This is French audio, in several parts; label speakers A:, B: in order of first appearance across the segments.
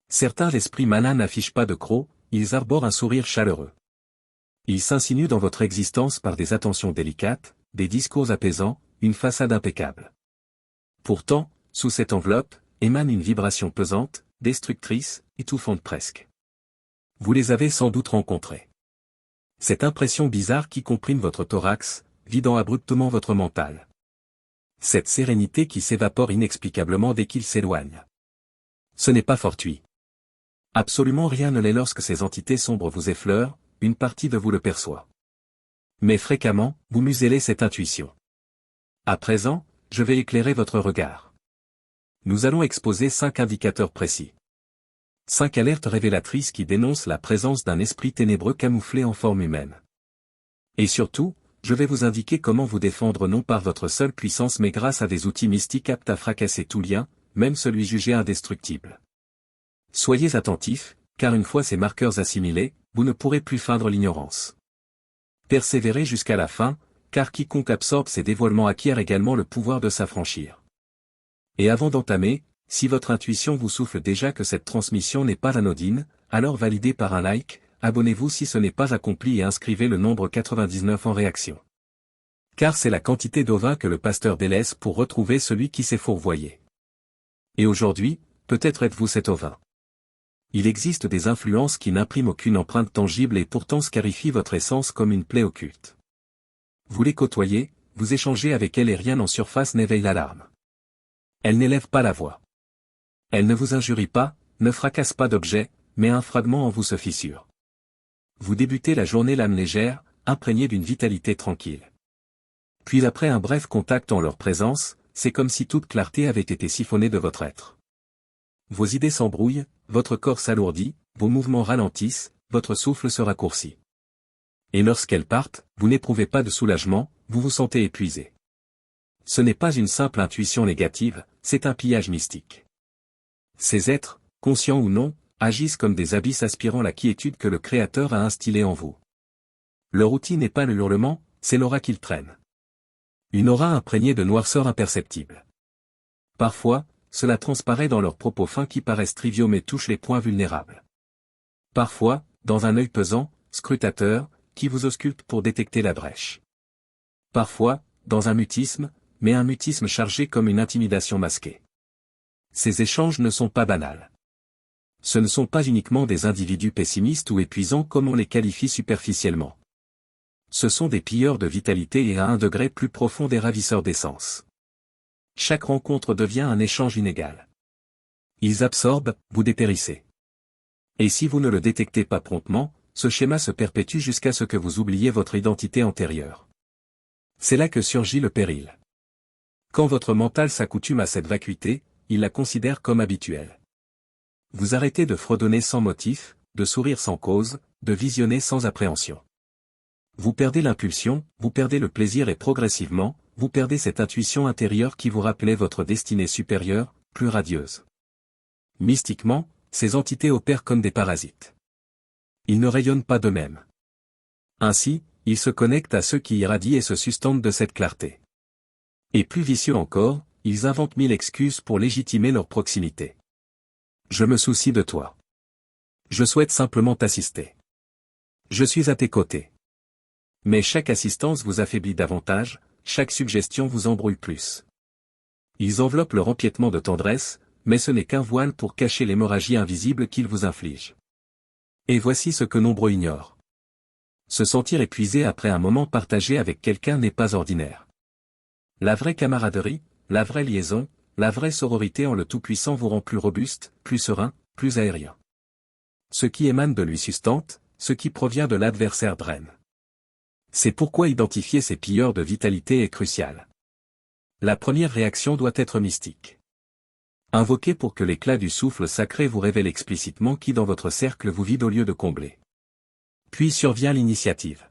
A: Certains l'esprit malin n'affichent pas de crocs, ils arborent un sourire chaleureux. Ils s'insinuent dans votre existence par des attentions délicates, des discours apaisants, une façade impeccable. Pourtant, sous cette enveloppe, émane une vibration pesante, destructrice, étouffante presque. Vous les avez sans doute rencontrés. Cette impression bizarre qui comprime votre thorax, vidant abruptement votre mental. Cette sérénité qui s'évapore inexplicablement dès qu'il s'éloigne. Ce n'est pas fortuit. Absolument rien ne l'est lorsque ces entités sombres vous effleurent, une partie de vous le perçoit. Mais fréquemment, vous muselez cette intuition. À présent, je vais éclairer votre regard. Nous allons exposer 5 indicateurs précis. 5 alertes révélatrices qui dénoncent la présence d'un esprit ténébreux camouflé en forme humaine. Et surtout, je vais vous indiquer comment vous défendre non par votre seule puissance mais grâce à des outils mystiques aptes à fracasser tout lien, même celui jugé indestructible. Soyez attentifs, car une fois ces marqueurs assimilés, vous ne pourrez plus feindre l'ignorance. Persévérez jusqu'à la fin, car quiconque absorbe ces dévoilements acquiert également le pouvoir de s'affranchir. Et avant d'entamer, si votre intuition vous souffle déjà que cette transmission n'est pas anodine, alors validez par un like, abonnez-vous si ce n'est pas accompli et inscrivez le nombre 99 en réaction. Car c'est la quantité d'ovins que le pasteur délaisse pour retrouver celui qui s'est fourvoyé. Et aujourd'hui, peut-être êtes-vous cet ovin. Il existe des influences qui n'impriment aucune empreinte tangible et pourtant scarifient votre essence comme une plaie occulte. Vous les côtoyez, vous échangez avec elles et rien en surface n'éveille l'alarme. Elles n'élèvent pas la voix. Elles ne vous injurient pas, ne fracassent pas d'objets, mais un fragment en vous se fissure. Vous débutez la journée l'âme légère, imprégnée d'une vitalité tranquille. Puis après un bref contact en leur présence, c'est comme si toute clarté avait été siphonnée de votre être. Vos idées s'embrouillent, votre corps s'alourdit, vos mouvements ralentissent, votre souffle se raccourcit. Et lorsqu'elles partent, vous n'éprouvez pas de soulagement, vous vous sentez épuisé. Ce n'est pas une simple intuition négative, c'est un pillage mystique. Ces êtres, conscients ou non, agissent comme des abysses aspirant la quiétude que le Créateur a instillée en vous. Leur outil n'est pas le hurlement, c'est l'aura qu'ils traînent. Une aura imprégnée de noirceur imperceptible. Parfois, cela transparaît dans leurs propos fins qui paraissent triviaux mais touchent les points vulnérables. Parfois, dans un œil pesant, scrutateur, qui vous ausculte pour détecter la brèche. Parfois, dans un mutisme, mais un mutisme chargé comme une intimidation masquée. Ces échanges ne sont pas banals. Ce ne sont pas uniquement des individus pessimistes ou épuisants comme on les qualifie superficiellement. Ce sont des pilleurs de vitalité et à un degré plus profond des ravisseurs d'essence. Chaque rencontre devient un échange inégal. Ils absorbent, vous dépérissez. Et si vous ne le détectez pas promptement, ce schéma se perpétue jusqu'à ce que vous oubliez votre identité antérieure. C'est là que surgit le péril. Quand votre mental s'accoutume à cette vacuité, il la considère comme habituelle. Vous arrêtez de fredonner sans motif, de sourire sans cause, de visionner sans appréhension. Vous perdez l'impulsion, vous perdez le plaisir et progressivement, vous perdez cette intuition intérieure qui vous rappelait votre destinée supérieure, plus radieuse. Mystiquement, ces entités opèrent comme des parasites. Ils ne rayonnent pas d'eux-mêmes. Ainsi, ils se connectent à ceux qui irradient et se sustentent de cette clarté. Et plus vicieux encore, ils inventent 1000 excuses pour légitimer leur proximité. Je me soucie de toi. Je souhaite simplement t'assister. Je suis à tes côtés. Mais chaque assistance vous affaiblit davantage, chaque suggestion vous embrouille plus. Ils enveloppent leur empiètement de tendresse, mais ce n'est qu'un voile pour cacher l'hémorragie invisible qu'ils vous infligent. Et voici ce que nombreux ignorent. Se sentir épuisé après un moment partagé avec quelqu'un n'est pas ordinaire. La vraie camaraderie, la vraie liaison, la vraie sororité en le Tout-Puissant vous rend plus robuste, plus serein, plus aérien. Ce qui émane de lui sustente, ce qui provient de l'adversaire draine. C'est pourquoi identifier ces pilleurs de vitalité est crucial. La première réaction doit être mystique. Invoquez pour que l'éclat du souffle sacré vous révèle explicitement qui dans votre cercle vous vide au lieu de combler. Puis survient l'initiative.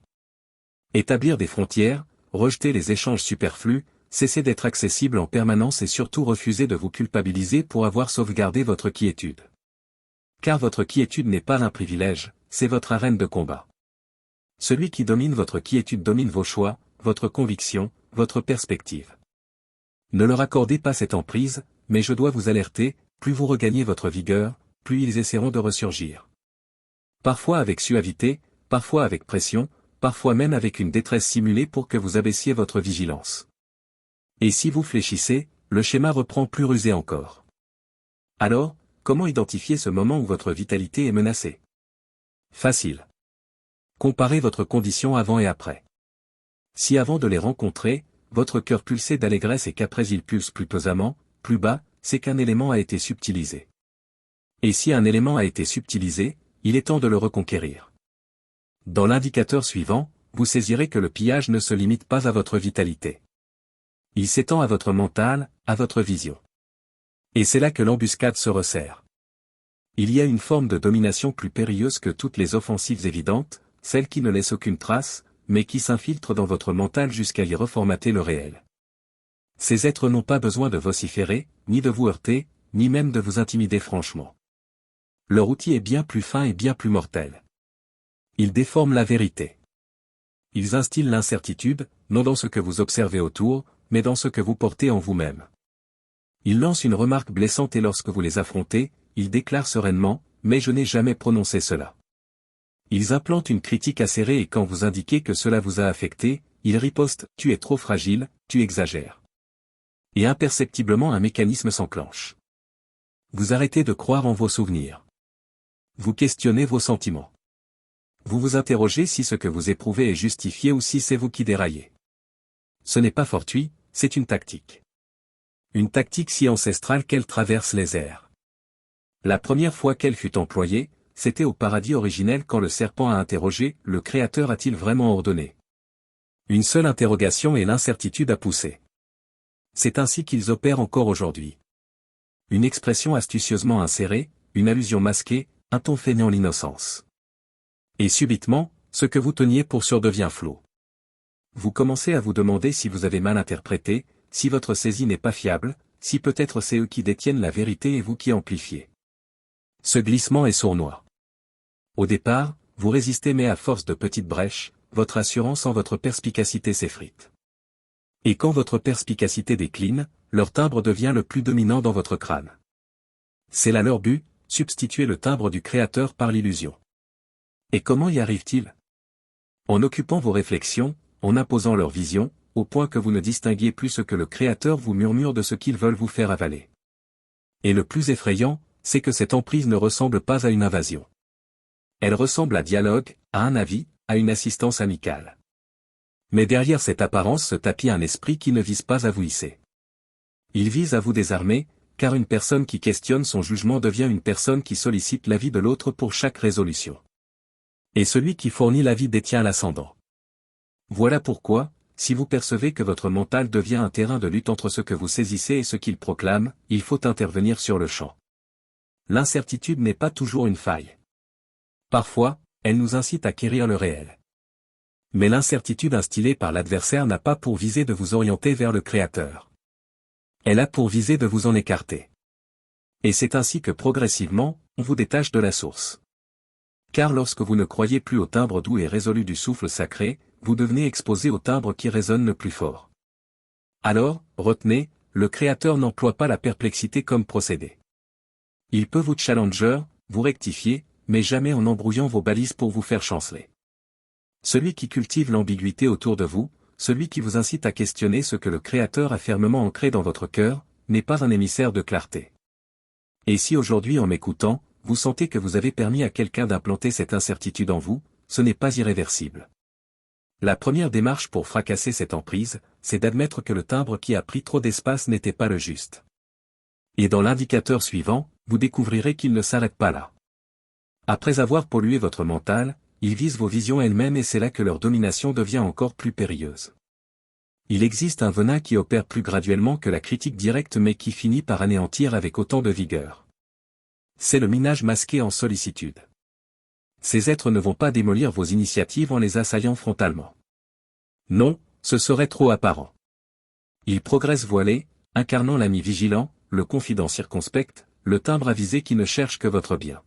A: Établir des frontières, rejeter les échanges superflus, cesser d'être accessible en permanence et surtout refuser de vous culpabiliser pour avoir sauvegardé votre quiétude. Car votre quiétude n'est pas un privilège, c'est votre arène de combat. Celui qui domine votre quiétude domine vos choix, votre conviction, votre perspective. Ne leur accordez pas cette emprise, mais je dois vous alerter, plus vous regagnez votre vigueur, plus ils essaieront de ressurgir. Parfois avec suavité, parfois avec pression, parfois même avec une détresse simulée pour que vous abaissiez votre vigilance. Et si vous fléchissez, le schéma reprend plus rusé encore. Alors, comment identifier ce moment où votre vitalité est menacée? Facile. Comparez votre condition avant et après. Si avant de les rencontrer, votre cœur pulsait d'allégresse et qu'après il pulse plus pesamment, plus bas, c'est qu'un élément a été subtilisé. Et si un élément a été subtilisé, il est temps de le reconquérir. Dans l'indicateur suivant, vous saisirez que le pillage ne se limite pas à votre vitalité. Il s'étend à votre mental, à votre vision. Et c'est là que l'embuscade se resserre. Il y a une forme de domination plus périlleuse que toutes les offensives évidentes, celle qui ne laisse aucune trace, mais qui s'infiltre dans votre mental jusqu'à y reformater le réel. Ces êtres n'ont pas besoin de vociférer, ni de vous heurter, ni même de vous intimider franchement. Leur outil est bien plus fin et bien plus mortel. Ils déforment la vérité. Ils instillent l'incertitude, non dans ce que vous observez autour, mais dans ce que vous portez en vous-même. Ils lancent une remarque blessante et lorsque vous les affrontez, ils déclarent sereinement, mais je n'ai jamais prononcé cela. Ils implantent une critique acérée et quand vous indiquez que cela vous a affecté, ils ripostent, tu es trop fragile, tu exagères. Et imperceptiblement un mécanisme s'enclenche. Vous arrêtez de croire en vos souvenirs. Vous questionnez vos sentiments. Vous vous interrogez si ce que vous éprouvez est justifié ou si c'est vous qui déraillez. Ce n'est pas fortuit, c'est une tactique. Une tactique si ancestrale qu'elle traverse les airs. La première fois qu'elle fut employée, c'était au paradis originel quand le serpent a interrogé, le Créateur a-t-il vraiment ordonné? Une seule interrogation et l'incertitude a poussé. C'est ainsi qu'ils opèrent encore aujourd'hui. Une expression astucieusement insérée, une allusion masquée, un ton feignant l'innocence. Et subitement, ce que vous teniez pour sûr devient flot. Vous commencez à vous demander si vous avez mal interprété, si votre saisie n'est pas fiable, si peut-être c'est eux qui détiennent la vérité et vous qui amplifiez. Ce glissement est sournois. Au départ, vous résistez mais à force de petites brèches, votre assurance en votre perspicacité s'effrite. Et quand votre perspicacité décline, leur timbre devient le plus dominant dans votre crâne. C'est là leur but, substituer le timbre du Créateur par l'illusion. Et comment y arrivent-ils? En occupant vos réflexions, en imposant leur vision, au point que vous ne distinguiez plus ce que le Créateur vous murmure de ce qu'ils veulent vous faire avaler. Et le plus effrayant, c'est que cette emprise ne ressemble pas à une invasion. Elle ressemble à dialogue, à un avis, à une assistance amicale. Mais derrière cette apparence se tapit un esprit qui ne vise pas à vous hisser. Il vise à vous désarmer, car une personne qui questionne son jugement devient une personne qui sollicite l'avis de l'autre pour chaque résolution. Et celui qui fournit l'avis détient l'ascendant. Voilà pourquoi, si vous percevez que votre mental devient un terrain de lutte entre ce que vous saisissez et ce qu'il proclame, il faut intervenir sur le champ. L'incertitude n'est pas toujours une faille. Parfois, elle nous incite à quérir le réel. Mais l'incertitude instillée par l'adversaire n'a pas pour visée de vous orienter vers le Créateur. Elle a pour visée de vous en écarter. Et c'est ainsi que progressivement, on vous détache de la source. Car lorsque vous ne croyez plus au timbre doux et résolu du souffle sacré, vous devenez exposé au timbre qui résonne le plus fort. Alors, retenez, le Créateur n'emploie pas la perplexité comme procédé. Il peut vous challenger, vous rectifier, mais jamais en embrouillant vos balises pour vous faire chanceler. Celui qui cultive l'ambiguïté autour de vous, celui qui vous incite à questionner ce que le Créateur a fermement ancré dans votre cœur, n'est pas un émissaire de clarté. Et si aujourd'hui en m'écoutant, vous sentez que vous avez permis à quelqu'un d'implanter cette incertitude en vous, ce n'est pas irréversible. La première démarche pour fracasser cette emprise, c'est d'admettre que le timbre qui a pris trop d'espace n'était pas le juste. Et dans l'indicateur suivant, vous découvrirez qu'il ne s'arrête pas là. Après avoir pollué votre mental, ils visent vos visions elles-mêmes et c'est là que leur domination devient encore plus périlleuse. Il existe un venin qui opère plus graduellement que la critique directe mais qui finit par anéantir avec autant de vigueur. C'est le minage masqué en sollicitude. Ces êtres ne vont pas démolir vos initiatives en les assaillant frontalement. Non, ce serait trop apparent. Ils progressent voilés, incarnant l'ami vigilant, le confident circonspect, le timbre avisé qui ne cherche que votre bien.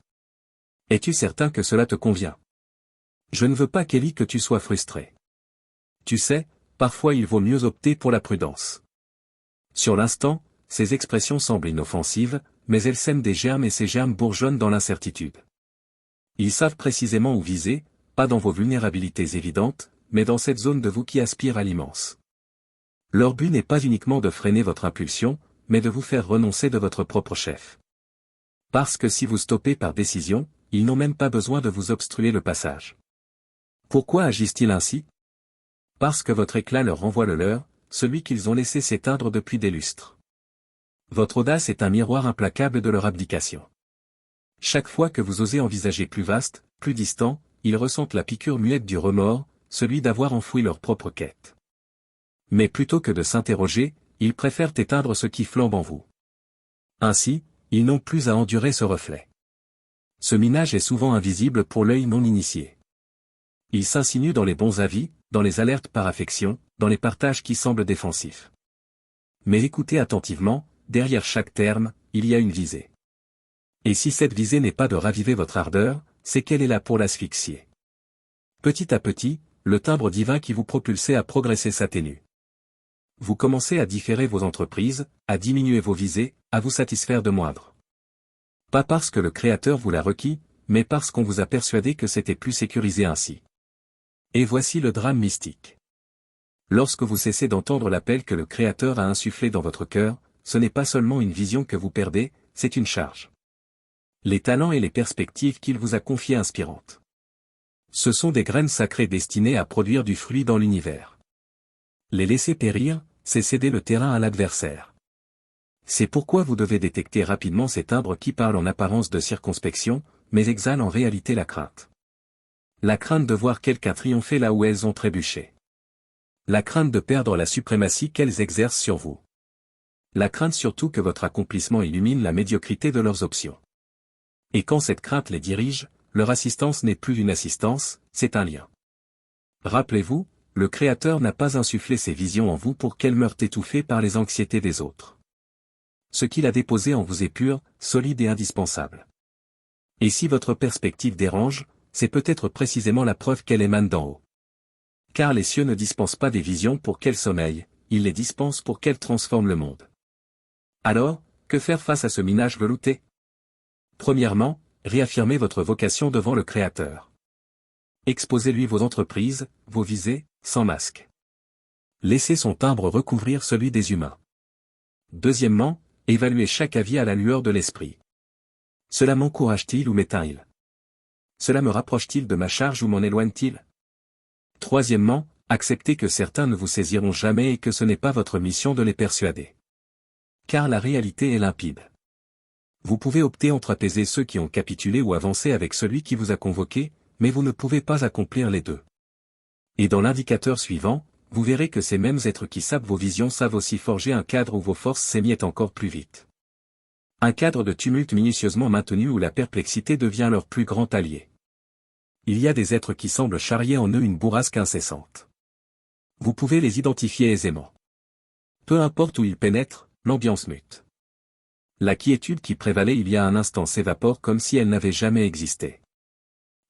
A: Es-tu certain que cela te convient? Je ne veux pas, Kelly, que tu sois frustré. Tu sais, parfois il vaut mieux opter pour la prudence. Sur l'instant, ces expressions semblent inoffensives, mais elles sèment des germes et ces germes bourgeonnent dans l'incertitude. Ils savent précisément où viser, pas dans vos vulnérabilités évidentes, mais dans cette zone de vous qui aspire à l'immense. Leur but n'est pas uniquement de freiner votre impulsion, mais de vous faire renoncer de votre propre chef. Parce que si vous stoppez par décision, ils n'ont même pas besoin de vous obstruer le passage. Pourquoi agissent-ils ainsi? Parce que votre éclat leur renvoie le leur, celui qu'ils ont laissé s'éteindre depuis des lustres. Votre audace est un miroir implacable de leur abdication. Chaque fois que vous osez envisager plus vaste, plus distant, ils ressentent la piqûre muette du remords, celui d'avoir enfoui leur propre quête. Mais plutôt que de s'interroger, ils préfèrent éteindre ce qui flambe en vous. Ainsi, ils n'ont plus à endurer ce reflet. Ce minage est souvent invisible pour l'œil non initié. Il s'insinue dans les bons avis, dans les alertes par affection, dans les partages qui semblent défensifs. Mais écoutez attentivement, derrière chaque terme, il y a une visée. Et si cette visée n'est pas de raviver votre ardeur, c'est qu'elle est là pour l'asphyxier. Petit à petit, le timbre divin qui vous propulsait à progresser s'atténue. Vous commencez à différer vos entreprises, à diminuer vos visées, à vous satisfaire de moindre. Pas parce que le Créateur vous l'a requis, mais parce qu'on vous a persuadé que c'était plus sécurisé ainsi. Et voici le drame mystique. Lorsque vous cessez d'entendre l'appel que le Créateur a insufflé dans votre cœur, ce n'est pas seulement une vision que vous perdez, c'est une charge. Les talents et les perspectives qu'il vous a confiées inspirantes. Ce sont des graines sacrées destinées à produire du fruit dans l'univers. Les laisser périr, c'est céder le terrain à l'adversaire. C'est pourquoi vous devez détecter rapidement ces timbres qui parlent en apparence de circonspection, mais exhalent en réalité la crainte. La crainte de voir quelqu'un triompher là où elles ont trébuché. La crainte de perdre la suprématie qu'elles exercent sur vous. La crainte surtout que votre accomplissement illumine la médiocrité de leurs options. Et quand cette crainte les dirige, leur assistance n'est plus une assistance, c'est un lien. Rappelez-vous, le Créateur n'a pas insufflé ses visions en vous pour qu'elles meurent étouffées par les anxiétés des autres. Ce qu'il a déposé en vous est pur, solide et indispensable. Et si votre perspective dérange, c'est peut-être précisément la preuve qu'elle émane d'en haut. Car les cieux ne dispensent pas des visions pour qu'elles sommeillent, ils les dispensent pour qu'elles transforment le monde. Alors, que faire face à ce minage velouté? Premièrement, réaffirmez votre vocation devant le Créateur. Exposez-lui vos entreprises, vos visées, sans masque. Laissez son timbre recouvrir celui des humains. Deuxièmement, évaluez chaque avis à la lueur de l'esprit. Cela m'encourage-t-il ou m'éteint-il? Cela me rapproche-t-il de ma charge ou m'en éloigne-t-il? Troisièmement, acceptez que certains ne vous saisiront jamais et que ce n'est pas votre mission de les persuader. Car la réalité est limpide. Vous pouvez opter entre apaiser ceux qui ont capitulé ou avancer avec celui qui vous a convoqué, mais vous ne pouvez pas accomplir les deux. Et dans l'indicateur suivant, vous verrez que ces mêmes êtres qui sapent vos visions savent aussi forger un cadre où vos forces s'émiettent encore plus vite. Un cadre de tumulte minutieusement maintenu où la perplexité devient leur plus grand allié. Il y a des êtres qui semblent charrier en eux une bourrasque incessante. Vous pouvez les identifier aisément. Peu importe où ils pénètrent, l'ambiance mute. La quiétude qui prévalait il y a un instant s'évapore comme si elle n'avait jamais existé.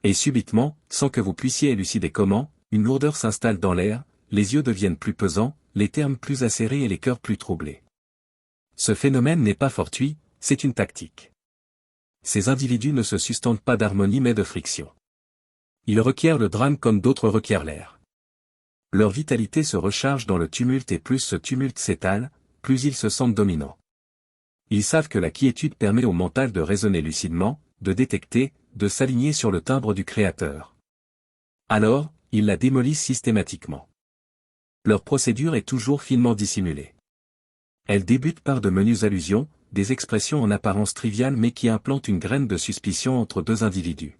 A: Et subitement, sans que vous puissiez élucider comment, une lourdeur s'installe dans l'air, les yeux deviennent plus pesants, les termes plus acérés et les cœurs plus troublés. Ce phénomène n'est pas fortuit, c'est une tactique. Ces individus ne se sustentent pas d'harmonie mais de friction. Ils requièrent le drame comme d'autres requièrent l'air. Leur vitalité se recharge dans le tumulte et plus ce tumulte s'étale, plus ils se sentent dominants. Ils savent que la quiétude permet au mental de raisonner lucidement, de détecter, de s'aligner sur le timbre du Créateur. Alors, ils la démolissent systématiquement. Leur procédure est toujours finement dissimulée. Elle débute par de menues allusions, des expressions en apparence triviales mais qui implantent une graine de suspicion entre deux individus.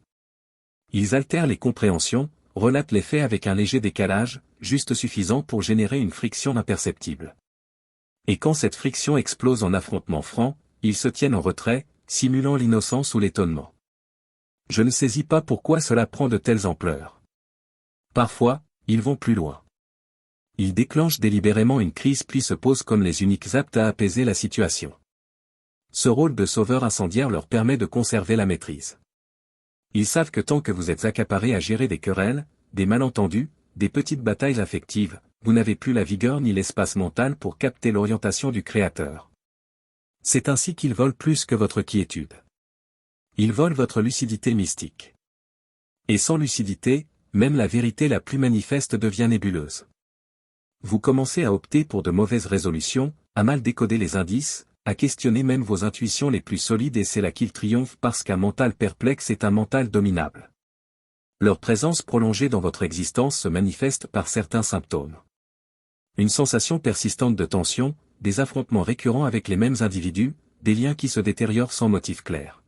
A: Ils altèrent les compréhensions, relatent les faits avec un léger décalage, juste suffisant pour générer une friction imperceptible. Et quand cette friction explose en affrontement franc, ils se tiennent en retrait, simulant l'innocence ou l'étonnement. Je ne saisis pas pourquoi cela prend de telles ampleurs. Parfois, ils vont plus loin. Ils déclenchent délibérément une crise puis se posent comme les uniques aptes à apaiser la situation. Ce rôle de sauveur incendiaire leur permet de conserver la maîtrise. Ils savent que tant que vous êtes accaparés à gérer des querelles, des malentendus, des petites batailles affectives, vous n'avez plus la vigueur ni l'espace mental pour capter l'orientation du Créateur. C'est ainsi qu'ils volent plus que votre quiétude. Ils volent votre lucidité mystique. Et sans lucidité, même la vérité la plus manifeste devient nébuleuse. Vous commencez à opter pour de mauvaises résolutions, à mal décoder les indices, à questionner même vos intuitions les plus solides, et c'est là qu'ils triomphent parce qu'un mental perplexe est un mental dominable. Leur présence prolongée dans votre existence se manifeste par certains symptômes. Une sensation persistante de tension, des affrontements récurrents avec les mêmes individus, des liens qui se détériorent sans motif clair.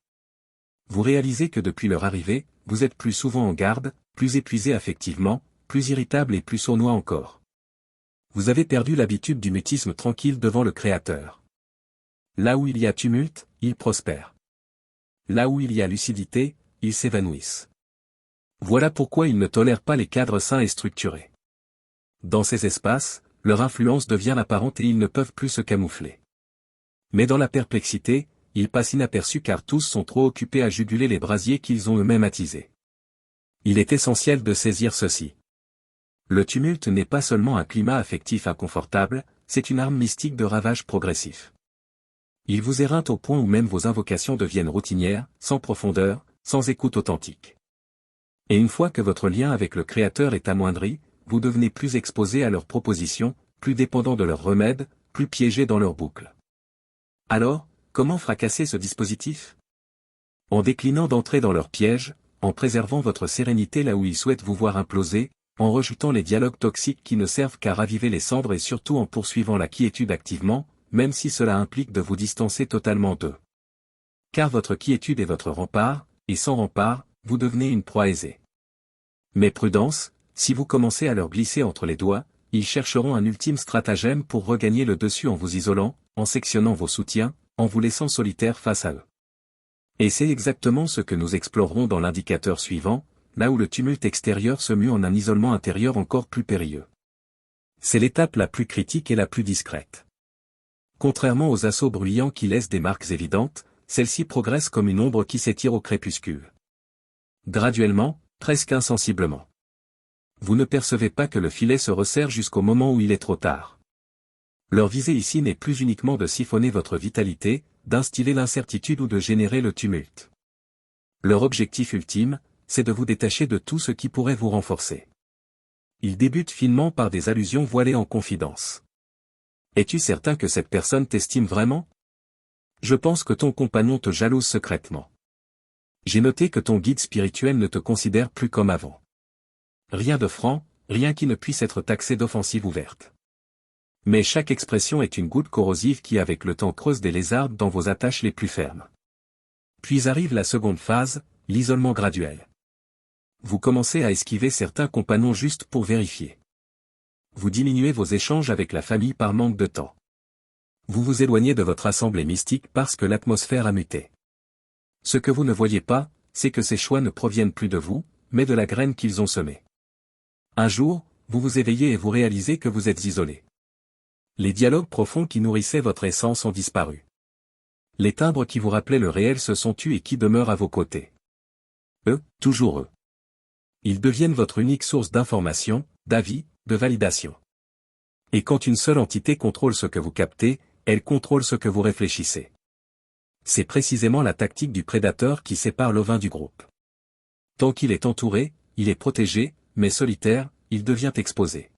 A: Vous réalisez que depuis leur arrivée, vous êtes plus souvent en garde, plus épuisé affectivement, plus irritable et plus sournois encore. Vous avez perdu l'habitude du mutisme tranquille devant le Créateur. Là où il y a tumulte, ils prospèrent. Là où il y a lucidité, ils s'évanouissent. Voilà pourquoi ils ne tolèrent pas les cadres sains et structurés. Dans ces espaces, leur influence devient apparente et ils ne peuvent plus se camoufler. Mais dans la perplexité, ils passent inaperçus car tous sont trop occupés à juguler les brasiers qu'ils ont eux-mêmes attisés. Il est essentiel de saisir ceci. Le tumulte n'est pas seulement un climat affectif inconfortable, c'est une arme mystique de ravage progressif. Il vous éreinte au point où même vos invocations deviennent routinières, sans profondeur, sans écoute authentique. Et une fois que votre lien avec le Créateur est amoindri, vous devenez plus exposé à leurs propositions, plus dépendant de leurs remèdes, plus piégé dans leurs boucles. Alors, comment fracasser ce dispositif? En déclinant d'entrer dans leurs pièges, en préservant votre sérénité là où ils souhaitent vous voir imploser, en rejetant les dialogues toxiques qui ne servent qu'à raviver les cendres et surtout en poursuivant la quiétude activement, même si cela implique de vous distancer totalement d'eux. Car votre quiétude est votre rempart, et sans rempart, vous devenez une proie aisée. Mais prudence, si vous commencez à leur glisser entre les doigts, ils chercheront un ultime stratagème pour regagner le dessus en vous isolant, en sectionnant vos soutiens, en vous laissant solitaire face à eux. Et c'est exactement ce que nous explorerons dans l'indicateur suivant, là où le tumulte extérieur se mue en un isolement intérieur encore plus périlleux. C'est l'étape la plus critique et la plus discrète. Contrairement aux assauts bruyants qui laissent des marques évidentes, celle-ci progresse comme une ombre qui s'étire au crépuscule. Graduellement, presque insensiblement. Vous ne percevez pas que le filet se resserre jusqu'au moment où il est trop tard. Leur visée ici n'est plus uniquement de siphonner votre vitalité, d'instiller l'incertitude ou de générer le tumulte. Leur objectif ultime, c'est de vous détacher de tout ce qui pourrait vous renforcer. Ils débutent finement par des allusions voilées en confidence. Es-tu certain que cette personne t'estime vraiment? Je pense que ton compagnon te jalouse secrètement. J'ai noté que ton guide spirituel ne te considère plus comme avant. Rien de franc, rien qui ne puisse être taxé d'offensive ouverte. Mais chaque expression est une goutte corrosive qui avec le temps creuse des lézardes dans vos attaches les plus fermes. Puis arrive la seconde phase, l'isolement graduel. Vous commencez à esquiver certains compagnons juste pour vérifier. Vous diminuez vos échanges avec la famille par manque de temps. Vous vous éloignez de votre assemblée mystique parce que l'atmosphère a muté. Ce que vous ne voyez pas, c'est que ces choix ne proviennent plus de vous, mais de la graine qu'ils ont semée. Un jour, vous vous éveillez et vous réalisez que vous êtes isolé. Les dialogues profonds qui nourrissaient votre essence ont disparu. Les timbres qui vous rappelaient le réel se sont tus et qui demeurent à vos côtés. Eux, toujours eux. Ils deviennent votre unique source d'information, d'avis, de validation. Et quand une seule entité contrôle ce que vous captez, elle contrôle ce que vous réfléchissez. C'est précisément la tactique du prédateur qui sépare l'ovin du groupe. Tant qu'il est entouré, il est protégé, mais solitaire, il devient exposé.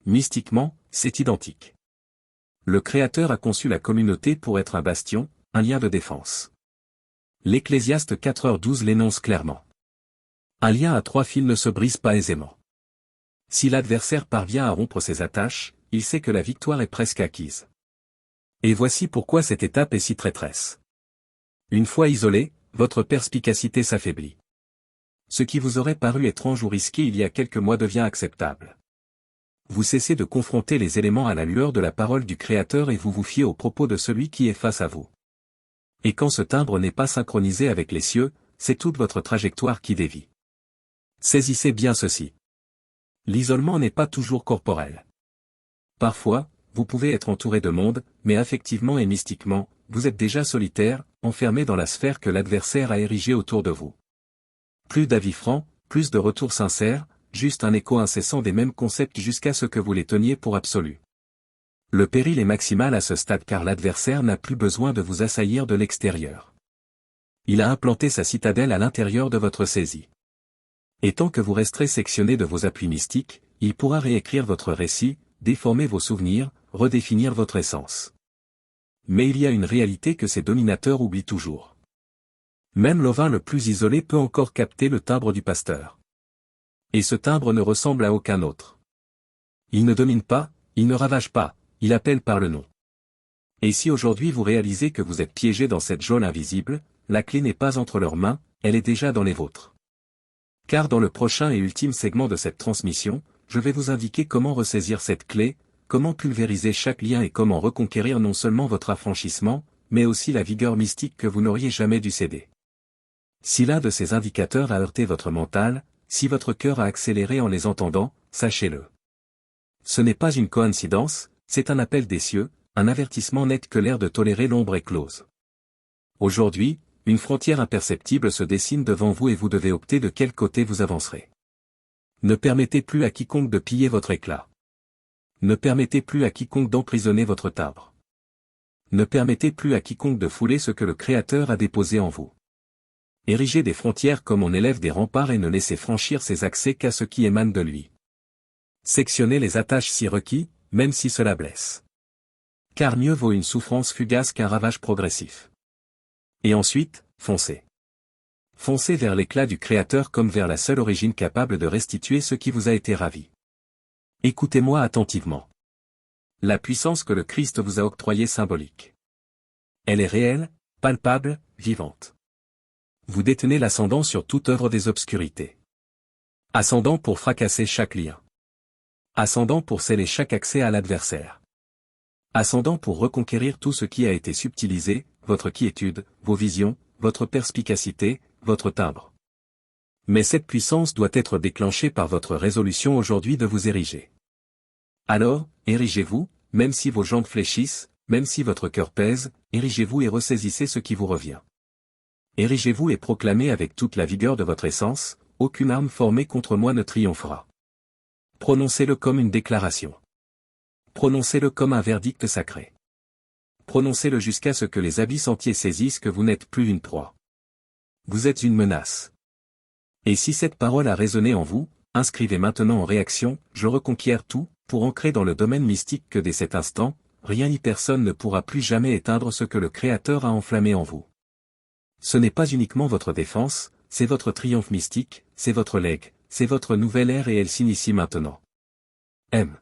A: Mystiquement, c'est identique. Le Créateur a conçu la communauté pour être un bastion, un lien de défense. L'Ecclésiaste 4h12 l'énonce clairement. Un lien à 3 fils ne se brise pas aisément. Si l'adversaire parvient à rompre ses attaches, il sait que la victoire est presque acquise. Et voici pourquoi cette étape est si traîtresse. Une fois isolé, votre perspicacité s'affaiblit. Ce qui vous aurait paru étrange ou risqué il y a quelques mois devient acceptable. Vous cessez de confronter les éléments à la lueur de la parole du Créateur et vous vous fiez aux propos de celui qui est face à vous. Et quand ce timbre n'est pas synchronisé avec les cieux, c'est toute votre trajectoire qui dévie. Saisissez bien ceci. L'isolement n'est pas toujours corporel. Parfois, vous pouvez être entouré de monde, mais affectivement et mystiquement, vous êtes déjà solitaire, enfermé dans la sphère que l'adversaire a érigée autour de vous. Plus d'avis francs, plus de retours sincères, juste un écho incessant des mêmes concepts jusqu'à ce que vous les teniez pour absolus. Le péril est maximal à ce stade car l'adversaire n'a plus besoin de vous assaillir de l'extérieur. Il a implanté sa citadelle à l'intérieur de votre saisie. Et tant que vous resterez sectionné de vos appuis mystiques, il pourra réécrire votre récit, déformer vos souvenirs, redéfinir votre essence. Mais il y a une réalité que ces dominateurs oublient toujours. Même l'ovin le plus isolé peut encore capter le timbre du pasteur. Et ce timbre ne ressemble à aucun autre. Il ne domine pas, il ne ravage pas, il appelle par le nom. Et si aujourd'hui vous réalisez que vous êtes piégé dans cette geôle invisible, la clé n'est pas entre leurs mains, elle est déjà dans les vôtres. Car dans le prochain et ultime segment de cette transmission, je vais vous indiquer comment ressaisir cette clé, comment pulvériser chaque lien et comment reconquérir non seulement votre affranchissement, mais aussi la vigueur mystique que vous n'auriez jamais dû céder. Si l'un de ces indicateurs a heurté votre mental, si votre cœur a accéléré en les entendant, sachez-le. Ce n'est pas une coïncidence, c'est un appel des cieux, un avertissement net que l'ère de tolérer l'ombre est close. Aujourd'hui, une frontière imperceptible se dessine devant vous et vous devez opter de quel côté vous avancerez. Ne permettez plus à quiconque de piller votre éclat. Ne permettez plus à quiconque d'emprisonner votre timbre. Ne permettez plus à quiconque de fouler ce que le Créateur a déposé en vous. Érigez des frontières comme on élève des remparts et ne laissez franchir ses accès qu'à ce qui émane de lui. Sectionnez les attaches si requis, même si cela blesse. Car mieux vaut une souffrance fugace qu'un ravage progressif. Et ensuite, foncez. Foncez vers l'éclat du Créateur comme vers la seule origine capable de restituer ce qui vous a été ravi. Écoutez-moi attentivement. La puissance que le Christ vous a octroyée symbolique. Elle est réelle, palpable, vivante. Vous détenez l'ascendant sur toute œuvre des obscurités. Ascendant pour fracasser chaque lien. Ascendant pour sceller chaque accès à l'adversaire. Ascendant pour reconquérir tout ce qui a été subtilisé, votre quiétude, vos visions, votre perspicacité, votre timbre. Mais cette puissance doit être déclenchée par votre résolution aujourd'hui de vous ériger. Alors, érigez-vous, même si vos jambes fléchissent, même si votre cœur pèse, érigez-vous et ressaisissez ce qui vous revient. Érigez-vous et proclamez avec toute la vigueur de votre essence, aucune arme formée contre moi ne triomphera. Prononcez-le comme une déclaration. Prononcez-le comme un verdict sacré. Prononcez-le jusqu'à ce que les abysses entiers saisissent que vous n'êtes plus une proie. Vous êtes une menace. Et si cette parole a résonné en vous, inscrivez maintenant en réaction, je reconquiers tout, pour ancrer dans le domaine mystique que dès cet instant, rien ni personne ne pourra plus jamais éteindre ce que le Créateur a enflammé en vous. Ce n'est pas uniquement votre défense, c'est votre triomphe mystique, c'est votre legs, c'est votre nouvelle ère et elle s'initie maintenant. M.